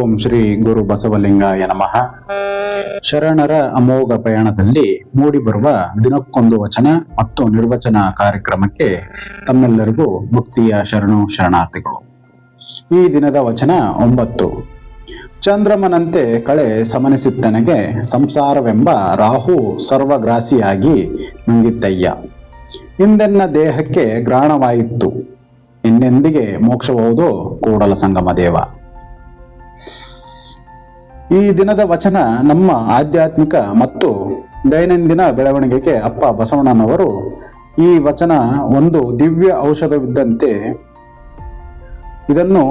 ಓಂ ಶ್ರೀ ಗುರು ಬಸವಲಿಂಗಾಯ ನಮಃ. ಶರಣರ ಅಮೋಘ ಪಯಣದಲ್ಲಿ ಮೂಡಿಬರುವ ದಿನಕ್ಕೊಂದು ವಚನ ಮತ್ತು ನಿರ್ವಚನ ಕಾರ್ಯಕ್ರಮಕ್ಕೆ ತಮ್ಮೆಲ್ಲರಿಗೂ ಮುಕ್ತಿಯ ಶರಣು ಶರಣಾರ್ಥಿಗಳು. ಈ ದಿನದ ವಚನ 9. ಚಂದ್ರಮನಂತೆ ಕಳೆ ಸಮನಿಸಿತ್ತನೆಗೆ ಸಂಸಾರವೆಂಬ ರಾಹು ಸರ್ವಗ್ರಾಸಿಯಾಗಿ ನುಂಗಿತ್ತಯ್ಯ. ಹಿಂದೆನ್ನ ದೇಹಕ್ಕೆ ಗ್ರಾಣವಾಯಿತ್ತು, ಇನ್ನೆಂದಿಗೆ ಮೋಕ್ಷಬಹುದು ಕೂಡಲ ಸಂಗಮ ದೇವ. ಈ ದಿನದ ವಚನ ನಮ್ಮ ಆಧ್ಯಾತ್ಮಿಕ ಮತ್ತು ದೈನಂದಿನ ಬೆಳವಣಿಗೆಗೆ ಅಪ್ಪ ಬಸವಣ್ಣನವರು ಈ ವಚನ ಒಂದು ದಿವ್ಯ ಔಷಧವಿದ್ದಂತೆ. ಇದನ್ನು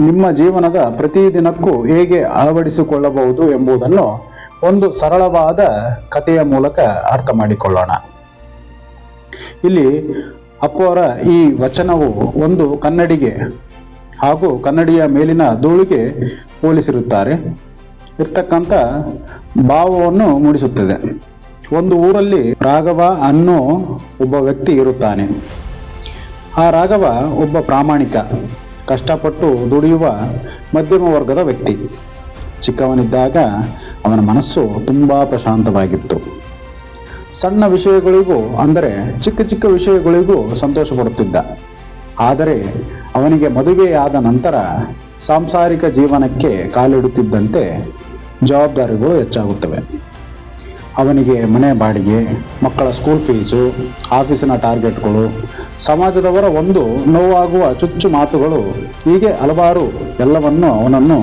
ನಿಮ್ಮ ಜೀವನದ ಪ್ರತಿದಿನಕ್ಕೂ ಹೇಗೆ ಅಳವಡಿಸಿಕೊಳ್ಳಬಹುದು ಎಂಬುದನ್ನು ಒಂದು ಸರಳವಾದ ಕಥೆಯ ಮೂಲಕ ಅರ್ಥ ಮಾಡಿಕೊಳ್ಳೋಣ. ಇಲ್ಲಿ ಅಪ್ಪವರ ಈ ವಚನವು ಒಂದು ಕನ್ನಡಿಗೆ ಹಾಗೂ ಕನ್ನಡಿಯ ಮೇಲಿನ ಧೂಳಿಗೆ ಹೋಲಿಸಿರುತ್ತಾರೆ ಇರ್ತಕ್ಕಂಥ ಭಾವವನ್ನು ಮೂಡಿಸುತ್ತದೆ. ಒಂದು ಊರಲ್ಲಿ ರಾಘವ ಅನ್ನೋ ಒಬ್ಬ ವ್ಯಕ್ತಿ ಇರುತ್ತಾನೆ. ಆ ರಾಘವ ಒಬ್ಬ ಪ್ರಾಮಾಣಿಕ, ಕಷ್ಟಪಟ್ಟು ದುಡಿಯುವ ಮಧ್ಯಮ ವರ್ಗದ ವ್ಯಕ್ತಿ. ಚಿಕ್ಕವನಿದ್ದಾಗ ಅವನ ಮನಸ್ಸು ತುಂಬಾ ಪ್ರಶಾಂತವಾಗಿತ್ತು. ಸಣ್ಣ ವಿಷಯಗಳಿಗೂ ಅಂದರೆ ಚಿಕ್ಕ ಚಿಕ್ಕ ವಿಷಯಗಳಿಗೂ ಸಂತೋಷ ಪಡುತ್ತಿದ್ದ. ಆದರೆ ಅವನಿಗೆ ಮದುವೆಯಾದ ನಂತರ ಸಾಂಸಾರಿಕ ಜೀವನಕ್ಕೆ ಕಾಲಿಡುತ್ತಿದ್ದಂತೆ ಜವಾಬ್ದಾರಿಗಳು ಹೆಚ್ಚಾಗುತ್ತವೆ. ಅವನಿಗೆ ಮನೆ ಬಾಡಿಗೆ, ಮಕ್ಕಳ ಸ್ಕೂಲ್ ಫೀಸು, ಆಫೀಸಿನ ಟಾರ್ಗೆಟ್ಗಳು, ಸಮಾಜದವರ ಒಂದು ನೋವಾಗುವ ಚುಚ್ಚು ಮಾತುಗಳು, ಹೀಗೆ ಹಲವಾರು ಎಲ್ಲವನ್ನು ಅವನನ್ನು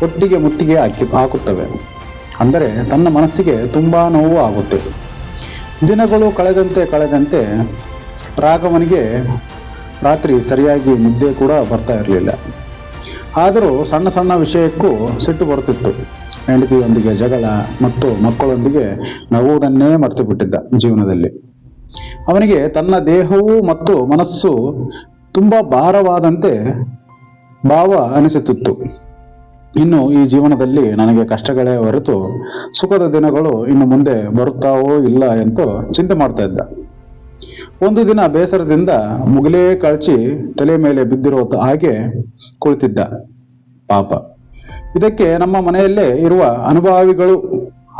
ಒಟ್ಟಿಗೆ ಮುತ್ತಿಗೆ ಹಾಕುತ್ತವೆ. ಅಂದರೆ ತನ್ನ ಮನಸ್ಸಿಗೆ ತುಂಬ ನೋವು ಆಗುತ್ತೆ. ದಿನಗಳು ಕಳೆದಂತೆ ರಾಘವನಿಗೆ ರಾತ್ರಿ ಸರಿಯಾಗಿ ನಿದ್ದೆ ಕೂಡ ಬರ್ತಾ ಇರಲಿಲ್ಲ. ಆದರೂ ಸಣ್ಣ ಸಣ್ಣ ವಿಷಯಕ್ಕೂ ಸಿಟ್ಟು ಬರುತ್ತಿತ್ತು. ಹೆಂಡತಿಯೊಂದಿಗೆ ಜಗಳ ಮತ್ತು ಮಕ್ಕಳೊಂದಿಗೆ ನಗುವುದನ್ನೇ ಮರೆತು ಬಿಟ್ಟಿದ್ದ ಜೀವನದಲ್ಲಿ. ಅವನಿಗೆ ತನ್ನ ದೇಹವು ಮತ್ತು ಮನಸ್ಸು ತುಂಬ ಭಾರವಾದಂತೆ ಭಾವ ಅನಿಸುತ್ತಿತ್ತು. ಇನ್ನು ಈ ಜೀವನದಲ್ಲಿ ನನಗೆ ಕಷ್ಟಗಳೇ ಹೊರತು ಸುಖದ ದಿನಗಳು ಇನ್ನು ಮುಂದೆ ಬರುತ್ತಾವೋ ಇಲ್ಲ ಎಂದು ಚಿಂತೆ ಮಾಡ್ತಾ ಇದ್ದ. ಒಂದು ದಿನ ಬೇಸರದಿಂದ ಮುಗಿಲೇ ಕಳಚಿ ತಲೆ ಮೇಲೆ ಬಿದ್ದಿರೋ ಹಾಗೆ ಕುಳಿತಿದ್ದ. ಪಾಪ, ಇದಕ್ಕೆ ನಮ್ಮ ಮನೆಯಲ್ಲೇ ಇರುವ ಅನುಭವಿಗಳು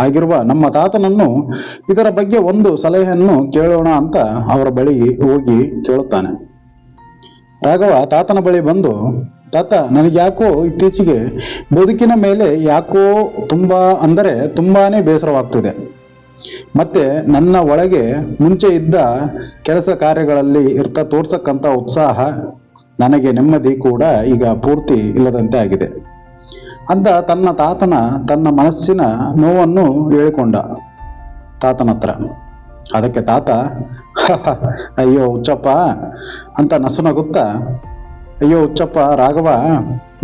ಆಗಿರುವ ನಮ್ಮ ತಾತನನ್ನು ಇದರ ಬಗ್ಗೆ ಒಂದು ಸಲಹೆಯನ್ನು ಕೇಳೋಣ ಅಂತ ಅವರ ಬಳಿ ಹೋಗಿ ಕೇಳುತ್ತಾನೆ. ರಾಘವ ತಾತನ ಬಳಿ ಬಂದು, ತಾತ, ನನಗ್ಯಾಕೋ ಇತ್ತೀಚೆಗೆ ಬದುಕಿನ ಮೇಲೆ ಯಾಕೋ ತುಂಬಾನೇ ಬೇಸರವಾಗ್ತಿದೆ. ಮತ್ತೆ ನನ್ನ ಒಳಗೆ ಮುಂಚೆ ಇದ್ದ ಕೆಲಸ ಕಾರ್ಯಗಳಲ್ಲಿ ತೋರ್ಸಕ್ಕಂಥ ಉತ್ಸಾಹ, ನನಗೆ ನೆಮ್ಮದಿ ಕೂಡ ಈಗ ಪೂರ್ತಿ ಇಲ್ಲದಂತೆ ಆಗಿದೆ ಅಂತ ತನ್ನ ಮನಸ್ಸಿನ ನೋವನ್ನು ಹೇಳಿಕೊಂಡ ತಾತನ ಹತ್ರ. ಅದಕ್ಕೆ ತಾತ ಅಯ್ಯೋ ಹುಚ್ಚಪ್ಪ ಅಂತ ನಸುನಗುತ್ತಾ, ಅಯ್ಯೋ ಹುಚ್ಚಪ್ಪ ರಾಘವ,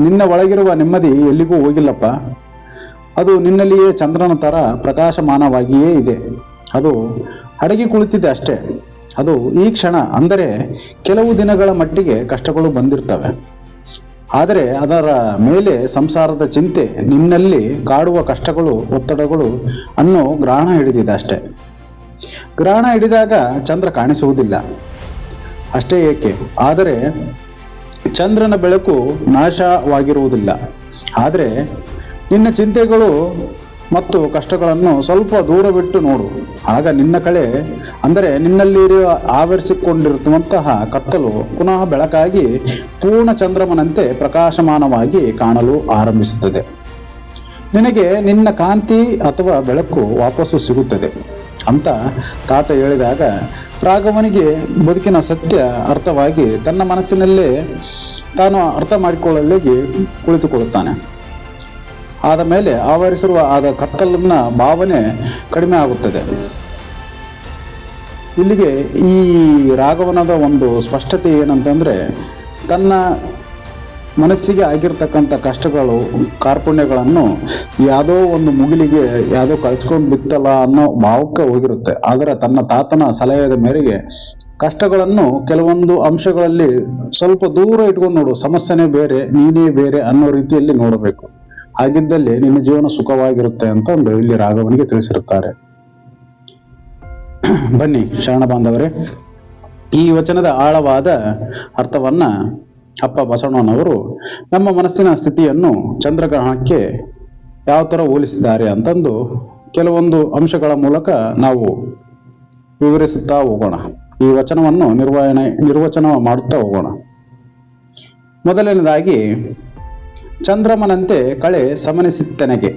ನಿನ್ನ ಒಳಗಿರುವ ನೆಮ್ಮದಿ ಎಲ್ಲಿಗೂ ಹೋಗಿಲ್ಲಪ್ಪ. ಅದು ನಿನ್ನಲ್ಲಿಯೇ ಚಂದ್ರನ ಥರ ಪ್ರಕಾಶಮಾನವಾಗಿಯೇ ಇದೆ. ಅದು ಅಡಗಿ ಕುಳಿತಿದೆ ಅಷ್ಟೇ. ಅದು ಈ ಕ್ಷಣ, ಅಂದರೆ ಕೆಲವು ದಿನಗಳ ಮಟ್ಟಿಗೆ ಕಷ್ಟಗಳು ಬಂದಿರ್ತವೆ. ಆದರೆ ಅದರ ಮೇಲೆ ಸಂಸಾರದ ಚಿಂತೆ, ನಿನ್ನಲ್ಲಿ ಕಾಡುವ ಕಷ್ಟಗಳು, ಒತ್ತಡಗಳು ಅನ್ನೋ ಗ್ರಹಣ ಹಿಡಿದಿದೆ ಅಷ್ಟೇ. ಗ್ರಹಣ ಹಿಡಿದಾಗ ಚಂದ್ರ ಕಾಣಿಸುವುದಿಲ್ಲ ಅಷ್ಟೇ ಏಕೆ, ಆದರೆ ಚಂದ್ರನ ಬೆಳಕು ನಾಶವಾಗಿರುವುದಿಲ್ಲ. ಆದರೆ ನಿನ್ನ ಚಿಂತೆಗಳು ಮತ್ತು ಕಷ್ಟಗಳನ್ನು ಸ್ವಲ್ಪ ದೂರ ಬಿಟ್ಟು ನೋಡು. ಆಗ ನಿನ್ನ ಕಳೆ, ಅಂದರೆ ನಿನ್ನಲ್ಲಿರುವ ಆವರಿಸಿಕೊಂಡಿರುವಂತಹ ಕತ್ತಲು ಪುನಃ ಬೆಳಕಾಗಿ ಪೂರ್ಣ ಚಂದ್ರಮನಂತೆ ಪ್ರಕಾಶಮಾನವಾಗಿ ಕಾಣಲು ಆರಂಭಿಸುತ್ತದೆ. ನಿನಗೆ ನಿನ್ನ ಕಾಂತಿ ಅಥವಾ ಬೆಳಕು ವಾಪಸ್ಸು ಸಿಗುತ್ತದೆ ಅಂತ ತಾತ ಹೇಳಿದಾಗ ರಾಘವನಿಗೆ ಬದುಕಿನ ಸತ್ಯ ಅರ್ಥವಾಗಿ ತನ್ನ ಮನಸ್ಸಿನಲ್ಲೇ ತಾನು ಅರ್ಥ ಮಾಡಿಕೊಳ್ಳಲಿಕ್ಕೆ ಕುಳಿತುಕೊಳ್ಳುತ್ತಾನೆ. ಆದ ಮೇಲೆ ಆವರಿಸಿರುವ ಆದ ಕತ್ತಲನ್ನ ಭಾವನೆ ಕಡಿಮೆ ಆಗುತ್ತದೆ. ಇಲ್ಲಿಗೆ ಈ ರಾಘವನದ ಒಂದು ಸ್ಪಷ್ಟತೆ ಏನಂತಂದರೆ, ತನ್ನ ಮನಸ್ಸಿಗೆ ಆಗಿರ್ತಕ್ಕಂಥ ಕಷ್ಟಗಳು, ಕಾರ್ಪಣ್ಯಗಳನ್ನು ಯಾವುದೋ ಒಂದು ಮುಗಿಲಿಗೆ ಯಾವುದೋ ಕಳ್ಸ್ಕೊಂಡು ಬಿತ್ತಲ್ಲ ಅನ್ನೋ ಭಾವಕ್ಕೆ ಹೋಗಿರುತ್ತೆ. ಆದರೆ ತನ್ನ ತಾತನ ಸಲಹೆಯ ಮೇರೆಗೆ ಕಷ್ಟಗಳನ್ನು ಕೆಲವೊಂದು ಅಂಶಗಳಲ್ಲಿ ಸ್ವಲ್ಪ ದೂರ ಇಟ್ಕೊಂಡು ನೋಡು, ಸಮಸ್ಯೆನೇ ಬೇರೆ, ನೀನೇ ಬೇರೆ ಅನ್ನೋ ರೀತಿಯಲ್ಲಿ ನೋಡಬೇಕು. ಹಾಗಿದ್ದಲ್ಲಿ ನಿನ್ನ ಜೀವನ ಸುಖವಾಗಿರುತ್ತೆ ಅಂತ ಇಲ್ಲಿ ರಾಘವನಿಗೆ ತಿಳಿಸಿರುತ್ತಾರೆ. ಬನ್ನಿ ಶರಣ ಬಾಂಧವರೇ, ಈ ವಚನದ ಆಳವಾದ ಅರ್ಥವನ್ನ ಅಪ್ಪ ಬಸವಣ್ಣನವರು ನಮ್ಮ ಮನಸ್ಸಿನ ಸ್ಥಿತಿಯನ್ನು ಚಂದ್ರಗ್ರಹಣಕ್ಕೆ ಯಾವ ಥರ ಹೋಲಿಸಿದ್ದಾರೆ ಅಂತಂದು ಕೆಲವೊಂದು ಅಂಶಗಳ ಮೂಲಕ ನಾವು ವಿವರಿಸುತ್ತಾ ಹೋಗೋಣ. ಈ ವಚನವನ್ನು ನಿರ್ವಚನ ಮಾಡುತ್ತಾ ಹೋಗೋಣ. ಮೊದಲನೇದಾಗಿ, ಚಂದ್ರಮನಂತೆ ಕಳೆ ಸಮನಿಸಿತ್ತನೆಗೆ.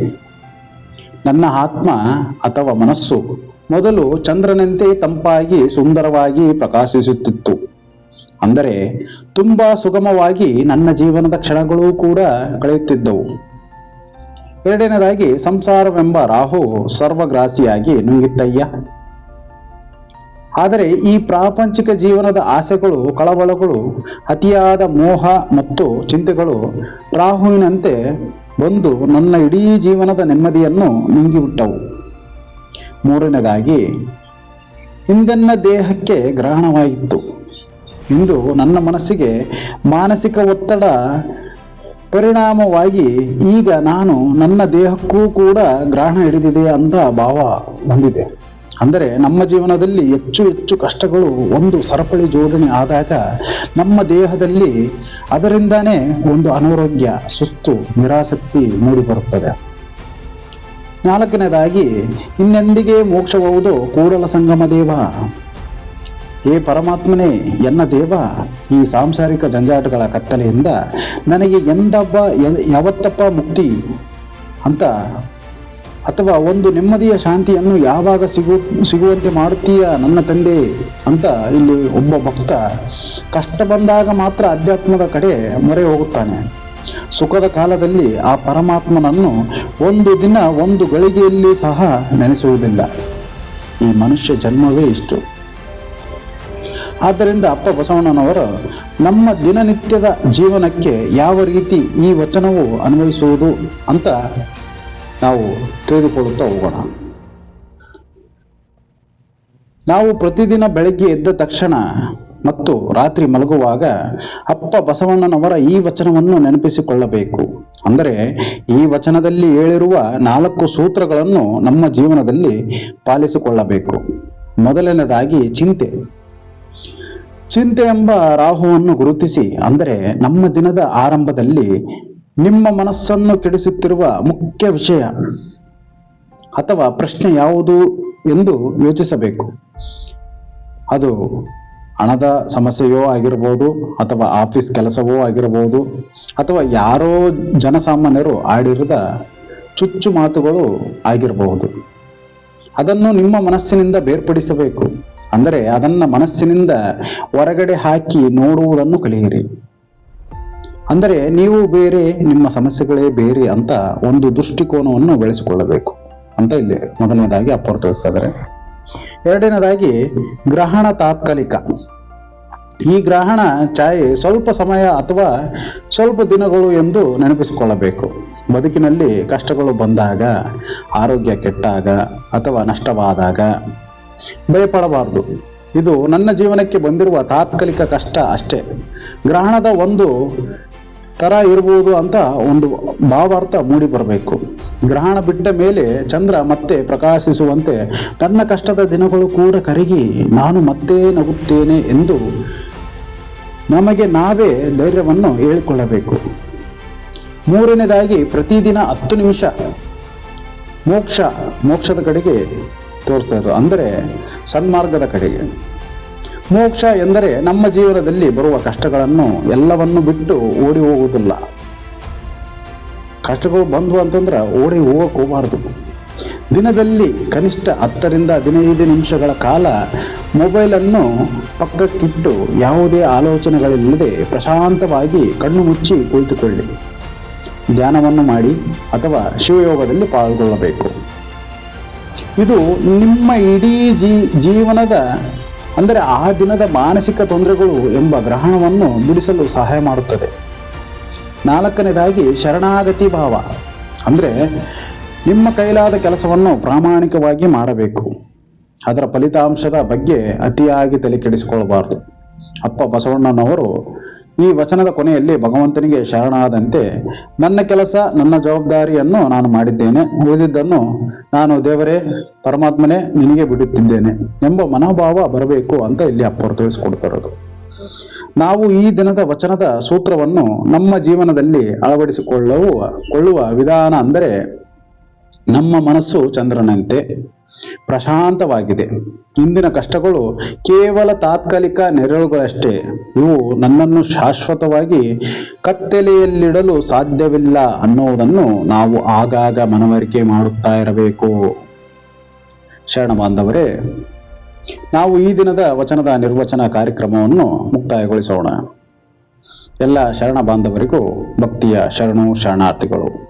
ನನ್ನ ಆತ್ಮ ಅಥವಾ ಮನಸ್ಸು ಮೊದಲು ಚಂದ್ರನಂತೆ ತಂಪಾಗಿ ಸುಂದರವಾಗಿ ಪ್ರಕಾಶಿಸುತ್ತಿತ್ತು. ಅಂದರೆ ತುಂಬಾ ಸುಗಮವಾಗಿ ನನ್ನ ಜೀವನದ ಕ್ಷಣಗಳೂ ಕೂಡ ಕಳೆಯುತ್ತಿದ್ದವು. ಎರಡನೇದಾಗಿ, ಸಂಸಾರವೆಂಬ ರಾಹು ಸರ್ವಗ್ರಾಸಿಯಾಗಿ ನುಂಗಿತ್ತಯ್ಯ. ಆದರೆ ಈ ಪ್ರಾಪಂಚಿಕ ಜೀವನದ ಆಸೆಗಳು, ಕಳವಳಗಳು, ಅತಿಯಾದ ಮೋಹ ಮತ್ತು ಚಿಂತೆಗಳು ರಾಹುವಿನಂತೆ ಬಂದು ನನ್ನ ಇಡೀ ಜೀವನದ ನೆಮ್ಮದಿಯನ್ನು ನುಂಗಿಬಿಟ್ಟವು. ಮೂರನೇದಾಗಿ, ಹಿಂದೆನ್ನ ದೇಹಕ್ಕೆ ಗ್ರಹಣವಾಗಿತ್ತು. ಇಂದು ನನ್ನ ಮನಸ್ಸಿಗೆ ಮಾನಸಿಕ ಒತ್ತಡ ಪರಿಣಾಮವಾಗಿ ಈಗ ನನ್ನ ದೇಹಕ್ಕೂ ಕೂಡ ಗ್ರಹಣ ಹಿಡಿದಿದೆ ಅಂತ ಭಾವ ಬಂದಿದೆ. ಅಂದರೆ ನಮ್ಮ ಜೀವನದಲ್ಲಿ ಹೆಚ್ಚು ಹೆಚ್ಚು ಕಷ್ಟಗಳು ಒಂದು ಸರಪಳಿ ಜೋಡಣೆ ಆದಾಗ ನಮ್ಮ ದೇಹದಲ್ಲಿ ಅದರಿಂದಾನೇ ಒಂದು ಅನಾರೋಗ್ಯ, ಸುಸ್ತು, ನಿರಾಸಕ್ತಿ ಮೂಡಿಬರುತ್ತದೆ. ನಾಲ್ಕನೇದಾಗಿ, ಇನ್ನೆಂದಿಗೆ ಮೋಕ್ಷವಾಗುವುದು ಕೂಡಲ ಸಂಗಮ ದೇವ. ಏ ಪರಮಾತ್ಮನೇ, ಎನ್ನ ದೇವ, ಈ ಸಾಂಸಾರಿಕ ಜಂಜಾಟಗಳ ಕತ್ತಲೆಯಿಂದ ನನಗೆ ಯಾವತ್ತಪ್ಪ ಮುಕ್ತಿ ಅಂತ ಅಥವಾ ಒಂದು ನೆಮ್ಮದಿಯ ಶಾಂತಿಯನ್ನು ಯಾವಾಗ ಸಿಗುವಂತೆ ಮಾಡುತ್ತೀಯ ನನ್ನ ತಂದೆ ಅಂತ ಇಲ್ಲಿ ಒಬ್ಬ ಭಕ್ತ ಕಷ್ಟ ಬಂದಾಗ ಮಾತ್ರ ಅಧ್ಯಾತ್ಮದ ಕಡೆ ಮೊರೆ ಹೋಗುತ್ತಾನೆ. ಸುಖದ ಕಾಲದಲ್ಲಿ ಆ ಪರಮಾತ್ಮನನ್ನು ಒಂದು ದಿನ ಒಂದು ಗಳಿಗೆಯಲ್ಲಿ ಸಹ ನೆನೆಸುವುದಿಲ್ಲ. ಈ ಮನುಷ್ಯ ಜನ್ಮವೇ ಇಷ್ಟು. ಆದ್ದರಿಂದ ಅಪ್ಪ ಬಸವಣ್ಣನವರು ನಮ್ಮ ದಿನನಿತ್ಯದ ಜೀವನಕ್ಕೆ ಯಾವ ರೀತಿ ಈ ವಚನವು ಅನ್ವಯಿಸುವುದು ಅಂತ ನಾವು ತಿಳಿದುಕೊಳ್ಳುತ್ತಾ ಹೋಗೋಣ. ನಾವು ಪ್ರತಿದಿನ ಬೆಳಗ್ಗೆ ಎದ್ದ ತಕ್ಷಣ ಮತ್ತು ರಾತ್ರಿ ಮಲಗುವಾಗ ಅಪ್ಪ ಬಸವಣ್ಣನವರ ಈ ವಚನವನ್ನು ನೆನಪಿಸಿಕೊಳ್ಳಬೇಕು. ಅಂದರೆ ಈ ವಚನದಲ್ಲಿ ಹೇಳಿರುವ 4 ಸೂತ್ರಗಳನ್ನು ನಮ್ಮ ಜೀವನದಲ್ಲಿ ಪಾಲಿಸಿಕೊಳ್ಳಬೇಕು. ಮೊದಲನೇದಾಗಿ, ಚಿಂತೆ ಎಂಬ ರಾಹುವನ್ನು ಗುರುತಿಸಿ. ಅಂದರೆ ನಮ್ಮ ದಿನದ ಆರಂಭದಲ್ಲಿ ನಿಮ್ಮ ಮನಸ್ಸನ್ನು ಕೆಡಿಸುತ್ತಿರುವ ಮುಖ್ಯ ವಿಷಯ ಅಥವಾ ಪ್ರಶ್ನೆ ಯಾವುದು ಎಂದು ಯೋಚಿಸಬೇಕು. ಅದು ಹಣದ ಸಮಸ್ಯೆಯೋ ಆಗಿರಬಹುದು, ಅಥವಾ ಆಫೀಸ್ ಕೆಲಸವೋ ಆಗಿರಬಹುದು, ಅಥವಾ ಯಾರೋ ಜನಸಾಮಾನ್ಯರು ಆಡಿರದ ಚುಚ್ಚು ಮಾತುಗಳು ಆಗಿರಬಹುದು. ಅದನ್ನು ನಿಮ್ಮ ಮನಸ್ಸಿನಿಂದ ಬೇರ್ಪಡಿಸಬೇಕು. ಅಂದರೆ ಅದನ್ನು ಮನಸ್ಸಿನಿಂದ ಹೊರಗಡೆ ಹಾಕಿ ನೋಡುವುದನ್ನು ಕಲಿಯಿರಿ. ಅಂದರೆ ನೀವು ಬೇರೆ, ನಿಮ್ಮ ಸಮಸ್ಯೆಗಳೇ ಬೇರೆ ಅಂತ ಒಂದು ದೃಷ್ಟಿಕೋನವನ್ನು ಬೆಳೆಸಿಕೊಳ್ಳಬೇಕು ಅಂತ ಇಲ್ಲಿ ಮೊದಲನೇದಾಗಿ ಅಪ್ಪರು ತಿಳಿಸ್ತಾ ಇದ್ದಾರೆ. ಎರಡನೇದಾಗಿ, ಗ್ರಹಣ ತಾತ್ಕಾಲಿಕ. ಈ ಗ್ರಹಣ ಛಾಯೆ ಸ್ವಲ್ಪ ಸಮಯ ಅಥವಾ ಸ್ವಲ್ಪ ದಿನಗಳು ಎಂದು ನೆನಪಿಸಿಕೊಳ್ಳಬೇಕು. ಬದುಕಿನಲ್ಲಿ ಕಷ್ಟಗಳು ಬಂದಾಗ, ಆರೋಗ್ಯ ಕೆಟ್ಟಾಗ ಅಥವಾ ನಷ್ಟವಾದಾಗ ಭಯಪಡಬಾರದು. ಇದು ನನ್ನ ಜೀವನಕ್ಕೆ ಬಂದಿರುವ ತಾತ್ಕಾಲಿಕ ಕಷ್ಟ ಅಷ್ಟೇ. ಗ್ರಹಣದ ಒಂದು ತರ ಇರಬಹುದು ಅಂತ ಒಂದು ಭಾವಾರ್ಥ ಮೂಡಿ ಬರಬೇಕು. ಗ್ರಹಣ ಬಿಟ್ಟ ಮೇಲೆ ಚಂದ್ರ ಮತ್ತೆ ಪ್ರಕಾಶಿಸುವಂತೆ ನನ್ನ ಕಷ್ಟದ ದಿನಗಳು ಕೂಡ ಕರಗಿ ನಾನು ಮತ್ತೆ ನಗುತ್ತೇನೆ ಎಂದು ನಮಗೆ ನಾವೇ ಧೈರ್ಯವನ್ನು ಹೇಳಿಕೊಳ್ಳಬೇಕು. ಮೂರನೇದಾಗಿ, ಪ್ರತಿದಿನ 10 ನಿಮಿಷ ಮೋಕ್ಷದ ಕಡೆಗೆ ತೋರಿಸ್ತಾ ಇರೋದು. ಅಂದರೆ ಸನ್ಮಾರ್ಗದ ಕಡೆಗೆ. ಮೋಕ್ಷ ಎಂದರೆ ನಮ್ಮ ಜೀವನದಲ್ಲಿ ಬರುವ ಕಷ್ಟಗಳನ್ನು ಎಲ್ಲವನ್ನು ಬಿಟ್ಟು ಓಡಿ ಹೋಗುವುದಿಲ್ಲ. ಕಷ್ಟಗಳು ಬಂದ್ವು ಅಂತಂದ್ರೆ ಓಡಿ ಹೋಗಕ್ಕೆ ಹೋಗಬಾರ್ದು. ದಿನದಲ್ಲಿ ಕನಿಷ್ಠ 10 ರಿಂದ 15 ನಿಮಿಷಗಳ ಕಾಲ ಮೊಬೈಲನ್ನು ಪಕ್ಕಕ್ಕಿಟ್ಟು ಯಾವುದೇ ಆಲೋಚನೆಗಳಿಲ್ಲದೆ ಪ್ರಶಾಂತವಾಗಿ ಕಣ್ಣು ಮುಚ್ಚಿ ಕುಳಿತುಕೊಳ್ಳಿ. ಧ್ಯಾನವನ್ನು ಮಾಡಿ ಅಥವಾ ಶಿವಯೋಗದಲ್ಲಿ ಪಾಲ್ಗೊಳ್ಳಬೇಕು. ಇದು ನಿಮ್ಮ ಇಡೀ ಜೀವನದ ಅಂದರೆ ಆ ದಿನದ ಮಾನಸಿಕ ತೊಂದರೆಗಳು ಎಂಬ ಗ್ರಹಣವನ್ನು ಬಿಡಿಸಲು ಸಹಾಯ ಮಾಡುತ್ತದೆ. ನಾಲ್ಕನೇದಾಗಿ, ಶರಣಾಗತಿ ಭಾವ. ಅಂದರೆ ನಿಮ್ಮ ಕೈಲಾದ ಕೆಲಸವನ್ನು ಪ್ರಾಮಾಣಿಕವಾಗಿ ಮಾಡಬೇಕು. ಅದರ ಫಲಿತಾಂಶದ ಬಗ್ಗೆ ಅತಿಯಾಗಿ ತಲೆ ಕೆಡಿಸಿಕೊಳ್ಳಬಾರದು. ಅಪ್ಪ ಬಸವಣ್ಣನವರು ಈ ವಚನದ ಕೊನೆಯಲ್ಲಿ ಭಗವಂತನಿಗೆ ಶರಣಾದಂತೆ ನನ್ನ ಕೆಲಸ, ನನ್ನ ಜವಾಬ್ದಾರಿಯನ್ನು ನಾನು ಮಾಡಿದ್ದೇನೆ, ಉಳಿದಿದ್ದನ್ನು ನಾನು ದೇವರೇ, ಪರಮಾತ್ಮನೇ ನಿನಗೆ ಬಿಡುತ್ತಿದ್ದೇನೆ ಎಂಬ ಮನೋಭಾವ ಬರಬೇಕು ಅಂತ ಇಲ್ಲಿ ಅಪ್ಪರು ತಿಳಿಸ್ಕೊಡ್ತಿರೋದು. ನಾವು ಈ ದಿನದ ವಚನದ ಸೂತ್ರವನ್ನು ನಮ್ಮ ಜೀವನದಲ್ಲಿ ಅಳವಡಿಸಿಕೊಳ್ಳುವ ವಿಧಾನ ಅಂದರೆ, ನಮ್ಮ ಮನಸ್ಸು ಚಂದ್ರನಂತೆ ಪ್ರಶಾಂತವಾಗಿದೆ. ಇಂದಿನ ಕಷ್ಟಗಳು ಕೇವಲ ತಾತ್ಕಾಲಿಕ ನೆರಳುಗಳಷ್ಟೇ. ಇವು ನನ್ನನ್ನು ಶಾಶ್ವತವಾಗಿ ಕತ್ತಲೆಯಲ್ಲಿಡಲು ಸಾಧ್ಯವಿಲ್ಲ ಅನ್ನುವುದನ್ನು ನಾವು ಆಗಾಗ ಮನವರಿಕೆ ಮಾಡುತ್ತಾ ಇರಬೇಕು. ಶರಣ ಬಾಂಧವರೇ, ನಾವು ಈ ದಿನದ ವಚನದ ನಿರ್ವಚನ ಕಾರ್ಯಕ್ರಮವನ್ನು ಮುಕ್ತಾಯಗೊಳಿಸೋಣ. ಎಲ್ಲ ಶರಣ ಬಾಂಧವರಿಗೂ ಭಕ್ತಿಯ ಶರಣು ಶರಣಾರ್ಥಿಗಳು.